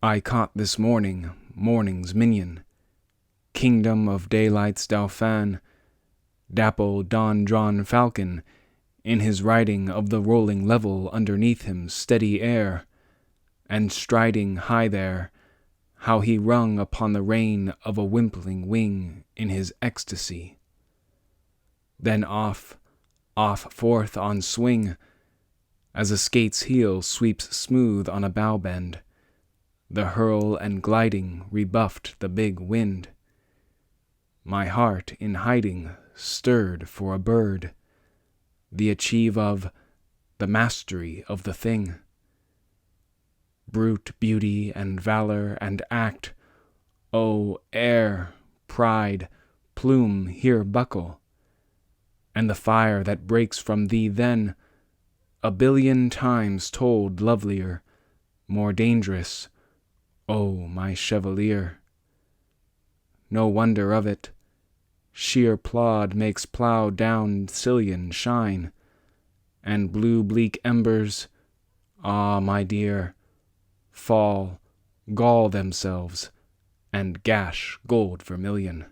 I caught this morning morning's minion, kingdom of daylight's dauphin, dapple-dawn-drawn Falcon, in his riding of the rolling level underneath him steady air, and striding high there, how he rung upon the rein of a wimpling wing in his ecstasy. Then off forth on swing, as a skate's heel sweeps smooth on a bow bend, the hurl and gliding rebuffed the big wind. My heart in hiding stirred for a bird, the achieve of, the mastery of the thing. Brute beauty and valour and act, O air, pride, plume here buckle, and the fire that breaks from thee then, a billion times told lovelier, more dangerous, O my chevalier. No wonder of it, sheer plód makes plough down sillion shine, and blue-bleak embers, ah, my dear, fall, gall themselves, and gash gold-vermilion.